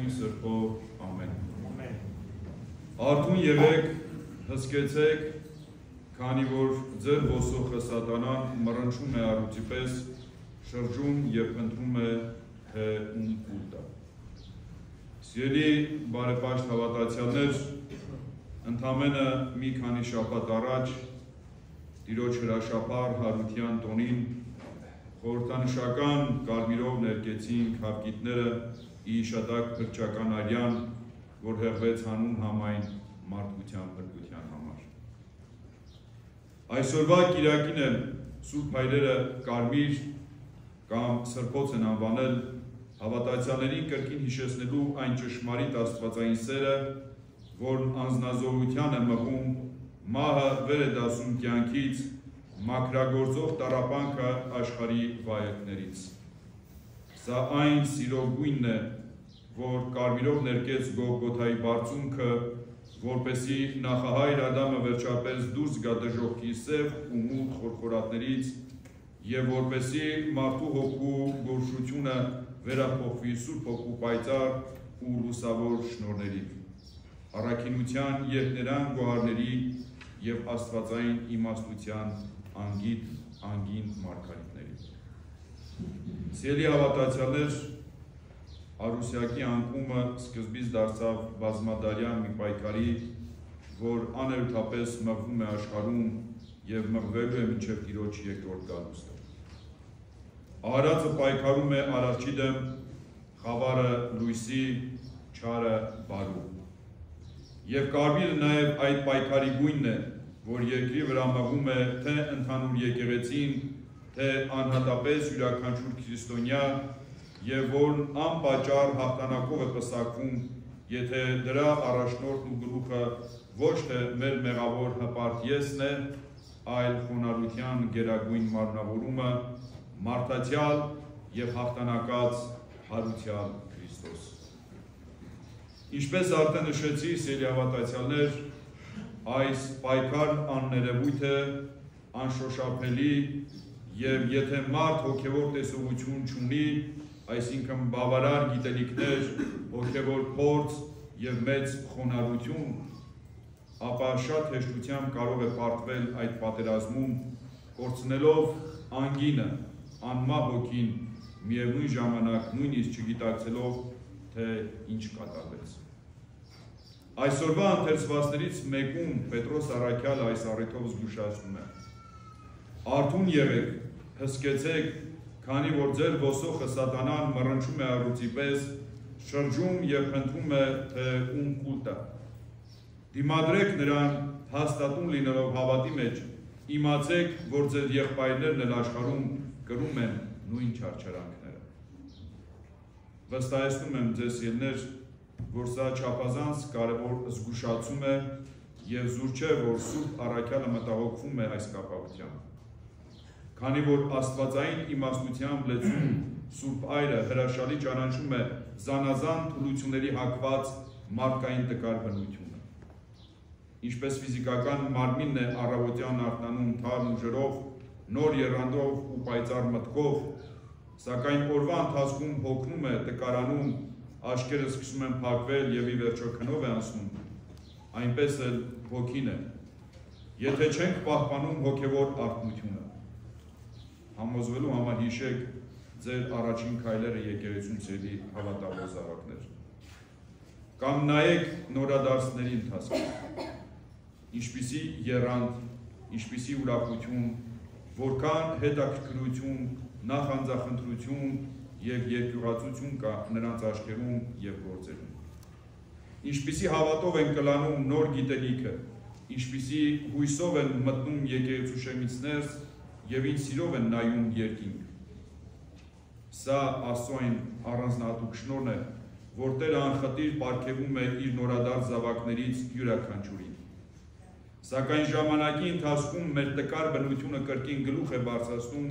Աստծուն սրբով, ամեն։ Արթուն եղեք, հսկեցեք, քանի որ ձեր ոսոխը սատանան մռնչում է առուծի պես, շրջում և ընտրում է, թե ում կուլ տա։ Սիրելի բարեպաշտ հավատացյալներ, ընդամենը մի քանի շաբաթ առաջ Տիրոջ հրաշափառ Հարության տոնին խորհրդանշական կարմիրով ներկեցին հավգիտները Իիշադակ փրկչական արյան, որ հեղվեց հանուն համայն մարդկության փրկության համար։ Այսօրվա կիրակին էլ Սուրբ հայրերը կարմիր կամ սրբոց են անվանել հավատացյալներին կրկին հիշեցնելու այն ճշմարիտ աստվածային սերը, որն անձնազոհության է մղում, մահը վեր է դասում կյանքից, մաքրագործող տառապանքը աշխարհի վայելքներից։ Սա այն սիրո գույնն է, որ կարմիրով ներկեց Գողգոթայի բարձունքը, որպեսզի նախահայր Ադամը վերջապես դուրս գա դժոխքի սև ու մութ խորխորատներից և որպեսզի մարդու հոգու գորշությունը վերափոխվի Սուրբ Հոգու պայծառ ու լուսավոր շնորհների, առաքինության երկներան գոհարների և աստվածային իմաստության անգին մարգարիտների։ Սիրելի հավատացյալներ, Արուսյակի անկումը սկզբից դարձավ բազմադարյան մի պայքարի, որ աներութապես մղվում է աշխարհում և մղվելու է մինչև Տիրոջ երկրորդ գալուստը։ Արարածը պայքարում է արարչի դեմ, խավարը լույսի, չարը բարու։ Եվ կարմիրը նաև այդ պայքարի գույնն է, որ երկրի վրա մղում է թե ընդհանուր եկեղեցին, թե անհատապես յուրաքանչյուր քրիստոնյա, և որն անպատճառ հաղթանակով է պսակվում, եթե դրա առաջնորդն ու գլուխը ոչ թե մեր մեղավոր հպարտ եսն է, այլ խոնարհության գերագույն մարմնավորումը, մարդացյալ և հաղթանակած հարությալ Քրիստոս։ Ինչպես արդեն նշեցի, սիրելի հավատացյալներ, այս պայքարն աններևույթ է, անշոշափելի և եթե մարդ հոգևոր տեսողություն չունի, այսինքն բավարար գիտելիքներ, հոգևոր փորձ և մեծ խոնարհություն, ապա շատ հեշտությամբ կարող է պարտվել այդ պատերազմում, կորցնելով անգինը, անմահ հոգին, միևնույն ժամանակ նույնիսկ չգիտակցելով, թե ինչ կատարվեց։ Այսօրվա ընթերցվածներից մեկում Պետրոս առաքյալը այս առիթով զգուշացնում է. Արթուն եղեք, հսկեցեք, քանի որ ձեր ոսոխը սատանան մռնչում է առուծի պես, շրջում և փնտրում է, թե ում կուլ տա։ Դիմադրեք նրան հաստատուն լինելով հավատի մեջ, իմացեք, որ ձեր եղբայրներն էլ աշխարհում կրում են նույն չարչարանքները։ Վստահեցնում եմ ձեզ սիրելիներ, որ սա չափազանց կարևոր զգուշացում է և զուր չէ, որ Սուրբ առաքյալը մտահոգվում է այս կապակցությամբ։ Քանի որ աստվածային իմաստությամբ լեցուն Սուրբ այրը հրաշալի ճանաչում է զանազան թուլությունների հակված մարդկային տկար բնությունը։ Ինչպես ֆիզիկական մարմինն է առավոտյան արթնանում թարմ ուժերով, նոր եռանդով ու պայծառ մտքով, սակայն օրվա ընթացքում հոգնում է, տկարանում, աչքերը սկսում են փակվել և ի վերջո քնով է անցնում, այնպես էլ հոգին է, եթե չենք պահպանում հոգևոր արթնությունը։ Համոզվելու համար հիշեք ձեր առաջին քայլերը եկեղեցում սիրելի հավատալու զավակներ։ Կամ նայեք նորադարձների ընթացքին, ինչպիսի եռանդ, ինչպիսի ուրախություն, որքան հետաքրքրություն, նախանձախնդրություն և երկյուղացություն կա նրանց աչքերում և գործերում։ Ինչպիսի հավատով են կլանում նոր գիտելիքը, ինչպիսի հույսով են մտնում եկեղեցու շեմից ներս և ինչ սիրով են նայում երկինք։ Սա Աստծո այն առանձնահատուկ շնորհն է, որ Տերը անխտիր պարգևում է իր նորադարձ զավակներից յուրաքանչյուրին։ Սակայն ժամանակի ընթացքում մեր տկար բնությունը կրկին գլուխ է բարձրացնում,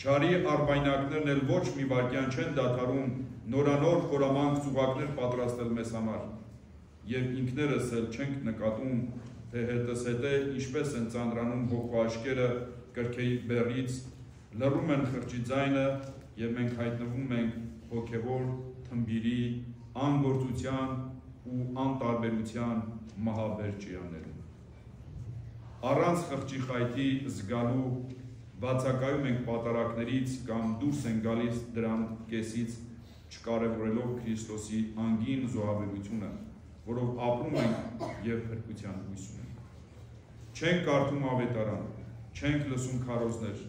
չարի արբայնակներն էլ ոչ մի վայրկյան չեն դադարում նորանոր խորամանկ ծուղակներ պատրաստել մեզ համար, և ինքներս էլ չենք նկատում, թե հետզհետե ինչպես են ծանրանում հոգու աչքերը կրքերի բեռից, լռում են խրճի ձայնը և մենք հայտնվում ենք հոգևոր թմբիրի անգործության ու անտարբերության մահաբեր ճիրաններում։ Առանց խղճի խայթի զգալու բացակայում ենք պատարակներից կամ դուրս են գալիս դրան կեսից չկարևորելով Քրիստոսի անգին զոհաբերությունը, որով ապրում ենք և փրկության հույս ունենք։ Չենք կարդում ավետարան, չենք լսում քարոզներ,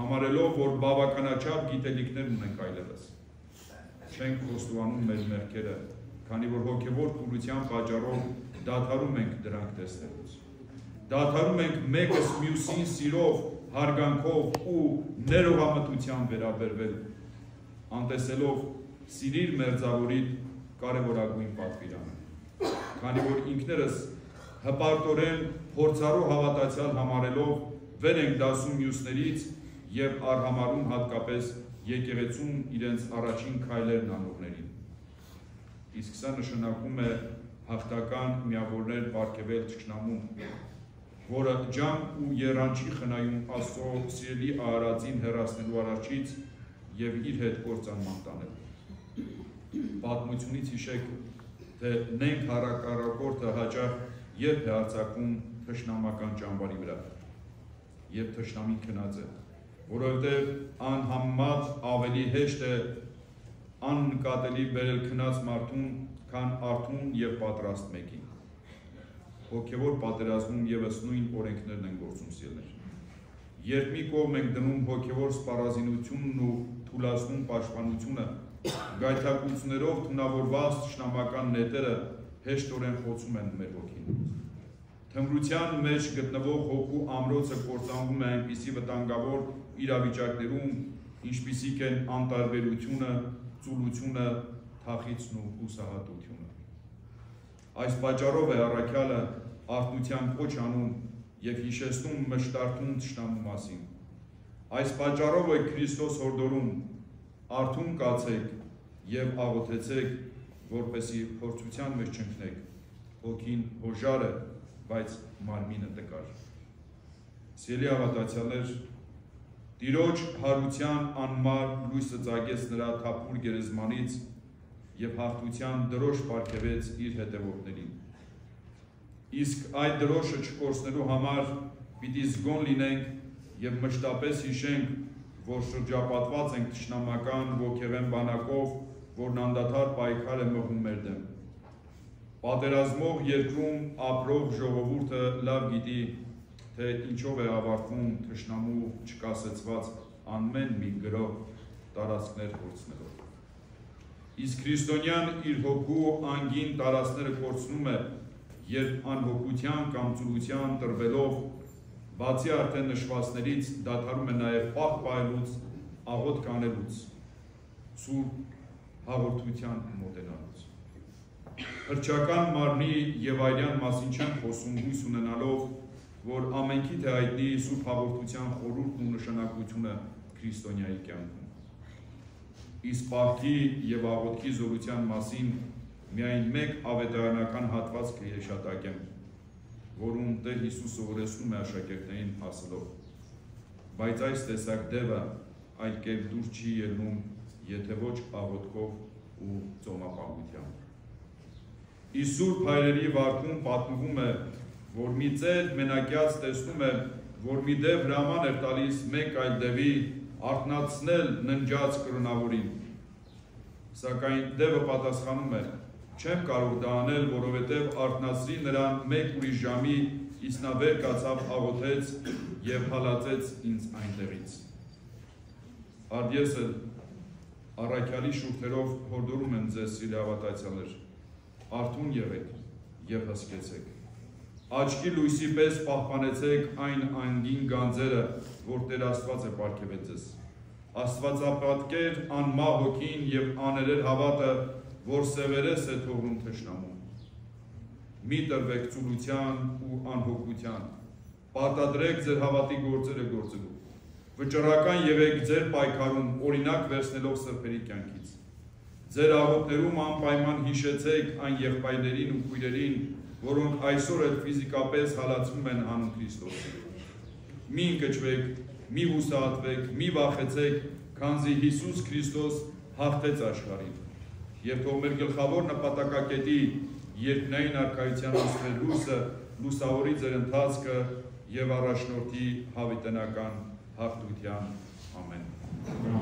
համարելով, որ բավականաչափ գիտելիքներ ունենք այլևս։ Չենք խոստովանում մեր մեղքերը, քանի որ հոգևոր կուրության պատճառով դադարում ենք դրանք տեսնելուց։ Դադարում ենք մեկս մյուսին սիրով, հարգանքով ու ներողամտությամբ վերաբերվել, անտեսելով սիրիր մերձավորիդ կարևորագույն պատվիրանը, քանի որ ինքներս հպարտորեն փորձառու հավատացյալ համարելով վեր ենք դասում մյուսներից և արհամարում հատկապես եկեղեցում իրենց առաջին քայլերն անողներին։ Իսկ սա նշանակում է հաղթական միավորներ պարգևել թշնամուն, որը ջամ ու եռանչի խնայում Աստծո սիրելի արարածին հեռացնելու առաջից և իր հետ կործանման տանել։ Պատմությունից հիշեք, թե նենք հակառակորդը հաճախ երբ է արձակվում թշնամական ճամբարի վրա, և թշնամին քնած է, որովհետև անհամեմատ ավելի հեշտ է աննկատելի բերել քնած մարդուն, քան արթուն և պատրաստ մեկին։ Հոգևոր պատերազմում ևս նույն օրենքներն են գործում սիրելիներ։ Երբ մի կողմ ենք դնում հոգևոր սպառազինությունն ու թուլացնում պաշտպանությունը, գայթակղություններով թունավորված թշնամական նետերը հեշտորեն խոցում են մեր հոգին։ Թմրության մեջ գտնվող հոգու ամրոցը կործանվում է այնպիսի վտանգավոր իրավիճակներում, ինչպիսիք են անտարբերությունը, ծուլությունը, թախիծն ու հուսահատությունը։ Այս պատճառով է առաքյալը արթնության կոչ անում և հիշեցնում մշտարթուն թշնամու մասին։ Այս պատճառով է Քրիստոս հորդորում. արթուն կացեք և աղոթեցեք, որպեսզի փորձության մեջ չընկնեք, հոգին հոժար է, բայց մարմինը տկար։ Սիրելի հավատացյալներ, Տիրոջ հարության անմար լույսը ծագեց նրա թափուր գերեզմանից և հաղթության դրոշ պարգևեց իր հետևորդներին։ Իսկ այդ դրոշը չկորցնելու համար պիտի զգոն լինենք և մշտապես հիշենք, որ շրջապատված ենք թշնամական ոգեղեն բանակով, որն անդադար պայքար է մղում մեր դեմ։ Պատերազմող երկրում ապրող ժողովուրդը լավ գիտի, թե ինչով է ավարտվում թշնամու չկասեցված ամեն մի գրող տարածքներ կորցնելով։ Իսկ քրիստոնյան իր հոգու անգին տարածքները կորցնում է, երբ անհոգության կամ ծուլության տրվելով, բացի արդեն նշվածներից դադարում է նաև պահ պահելուց, աղոթք անելուց, սուրբ հաղորդության մոտենալուց։ Հռչական մարմնի և այրյան մասին չեմ խոսում հույս ունենալով, որ ամենքի թե հայտնի սուրբ հաղորդության խորհուրդն ու նշանակությունը քրիստոնյայի կյանքում։ Իսկ պահքի և աղոթքի զորության մասին միայն մեկ ավետարանական հատված կհիշատակեմ, որում Տեր Հիսուսը օրեցնում է աշակերտներին ասելով. բայց այս տեսակ դևը այլ կերպ դուրս չի ելնում, եթե ոչ աղոթքով ու ծոմապահությամբ։ Իսկ Սուրբ հայրերի վարքում պատմվում է, որ մի ծեր մենակյաց տեսնում է, որ մի դև հրաման էր տալիս մեկ այլ դևի արթնացնել ննջած կրոնավորին։ Սակայն դևը պատասխանում է. չեմ կարող դա անել, որովհետև արթնացրի նրան մեկ ուրիշ ժամի, իսկ նա վեր կացավ, աղոթեց և հալածեց ինձ այնտեղից։ Արդ ես էլ առաքյալի շուրթերով հորդորում եմ ձեզ սիրելի հավատացյալներ, արթուն եղեք և հսկեցեք։ Աչքի լույսի պես պահպանեցեք այն անգին գանձերը, որ Տեր Աստված է պարգևել ձեզ։ Աստվածապատկեր անմահ հոգին և աներեր հավատը, որ սևերես է թողնում թշնամուն։ Մի տրվեք ծուլության ու անհոգության, պարտադրեք ձեր հավատի գործերը գործելու, վճռական եղեք ձեր պայքարում օրինակ վերցնելով սրբերի կյանքից։ Ձեր աղոթներում անպայման հիշեցեք այն եղբայրներին ու քույրերին, որոնք այսօր էլ ֆիզիկապես հալածվում են անուն Քրիստոսի։ Մի ընկճվեք, մի հուսահատվեք, մի վախեցեք, քանզի Հիսուս Քրիստոս հաղթեց աշխարհին։ եւ թող մեր գլխավոր նպատակակետի երկնային արքայության անցնել լույսը լուսավորի ձեր ընթացքը եւ առաջնորդի հավիտենական հաղթության ամեն